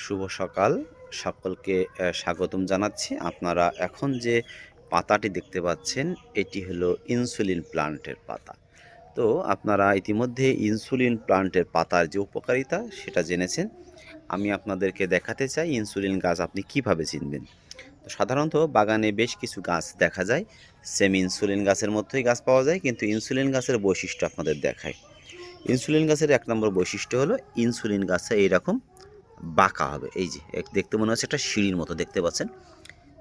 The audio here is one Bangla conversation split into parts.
শুভ সকাল, সকলকে স্বাগতম জানাচ্ছি। আপনারা এখন যে পাতাটি দেখতে পাচ্ছেন, এটি হলো ইনসুলিন প্লান্টের পাতা। তো আপনারা ইতিমধ্যে ইনসুলিন প্লান্টের পাতার যে উপকারিতা সেটা জেনেছেন। আমি আপনাদেরকে দেখাতে চাই ইনসুলিন গাছ আপনি কিভাবে চিনবেন। তো সাধারণত বাগানে বেশ কিছু গাছ দেখা যায়, সেম ইনসুলিন গাছের মতোই গাছ পাওয়া যায়, কিন্তু ইনসুলিন গাছের বৈশিষ্ট্য আপনাদের দেখায়। ইনসুলিন গাছের ১ নম্বর বৈশিষ্ট্য হলো ইনসুলিন গাছে এইরকম বাঁকা হবে। এই যে দেখতে মনে হচ্ছে একটা সিঁড়ির মতো, দেখতে পাচ্ছেন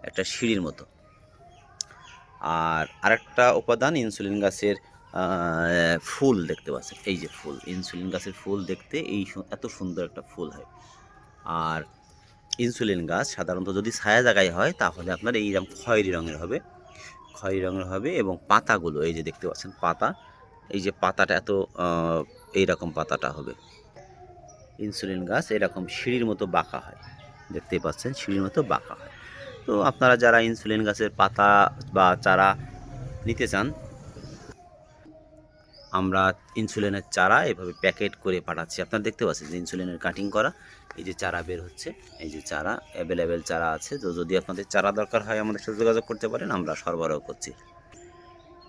একটা সিঁড়ির মতো। আর আরেকটা উপাদান ইনসুলিন গাছের ফুল দেখতে পাচ্ছেন, এই যে ফুল, ইনসুলিন গাছের ফুল দেখতে এত সুন্দর একটা ফুল হয়। আর ইনসুলিন গাছ সাধারণত যদি ছায়া জায়গায় হয় তাহলে আপনার এইরকম খয়েরি রঙের হবে, খয়েরি রঙের হবে। এবং পাতাগুলো এই যে দেখতে পাচ্ছেন পাতা, এই যে পাতাটা এত এইরকম পাতাটা হবে। ইনসুলিন গাছ এরকম সিঁড়ির মতো বাঁকা হয়, দেখতেই পাচ্ছেন সিঁড়ির মতো বাঁকা হয়। তো আপনারা যারা ইনসুলিন গাছের পাতা বা চারা নিতে চান, আমরা ইনসুলিনের চারা এভাবে প্যাকেট করে পাঠাচ্ছি। আপনারা দেখতে পাচ্ছেন যে ইনসুলিনের কাটিং করা, এই যে চারা বের হচ্ছে, এই যে চারা অ্যাভেলেবেল চারা আছে। তো যদি আপনাদের চারা দরকার হয় আমাদের সাথে যোগাযোগ করতে পারেন, আমরা সরবরাহ করছি।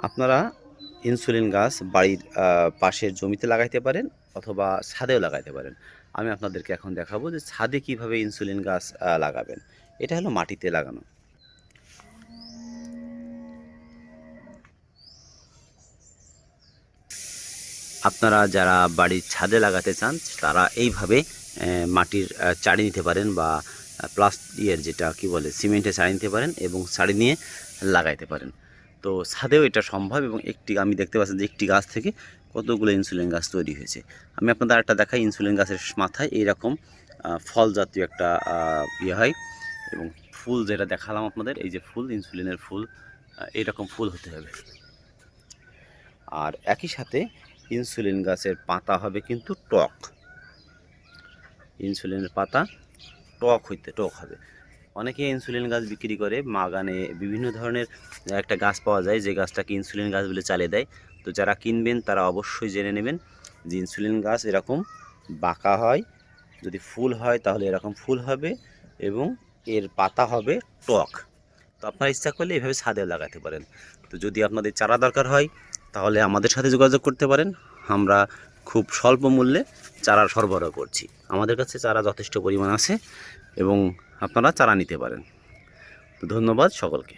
আপনারা ইনসুলিন গাছ বাড়ির পাশের জমিতে লাগাইতে পারেন অথবা ছাদেও লাগাইতে পারেন। আমি আপনাদেরকে এখন দেখাবো যে ছাদে কিভাবে ইনসুলিন গাছ লাগাবেন। এটা হলো মাটিতে লাগানো। আপনারা যারা বাড়ির ছাদে লাগাতে চান তারা এইভাবে মাটির চাড়ি নিতে পারেন বা প্লাস্টিকের যেটা কি বলে সিমেন্টে চাড়ি নিতে পারেন এবং চাড়ি নিয়ে লাগাইতে পারেন। তো ছাদেও এটা সম্ভব। এবং আমি দেখতে পাচ্ছেন যে একটি গাছ থেকে কতগুলো ইনসুলিন গাছ তৈরি হয়েছে। আমি আপনাদের আরেকটা দেখাই, ইনসুলিন গাছের মাথায় এইরকম ফল জাতীয় একটা ইয়ে হয় এবং ফুল যেটা দেখালাম আপনাদের, এই যে ফুল, ইনসুলিনের ফুল, এইরকম ফুল হতে হবে। আর একই সাথে ইনসুলিন গাছের পাতা হবে কিন্তু টক, ইনসুলিনের পাতা টক হবে। অনেকে ইনসুলিন গাছ বিক্রি করে, বাগানে বিভিন্ন ধরনের একটা গাছ পাওয়া যায় যে গাছটাকে ইনসুলিন গাছ বলে চালিয়ে দেয়। তো যারা কিনবেন তারা অবশ্যই জেনে নেবেন যে ইনসুলিন গাছ এরকম বাঁকা হয়, যদি ফুল হয় তাহলে এরকম ফুল হবে এবং এর পাতা হবে টক। তো আপনারা ইচ্ছা করলে এভাবে ছাদে লাগাতে পারেন। তো যদি আপনাদের চারা দরকার হয় তাহলে আমাদের সাথে যোগাযোগ করতে পারেন। আমরা খুব স্বল্প মূল্যে চারা সরবরাহ করছি। আমাদের কাছে চারা যথেষ্ট পরিমাণ আছে এবং আপনারা চারা নিতে পারেন। ধন্যবাদ সকলকে।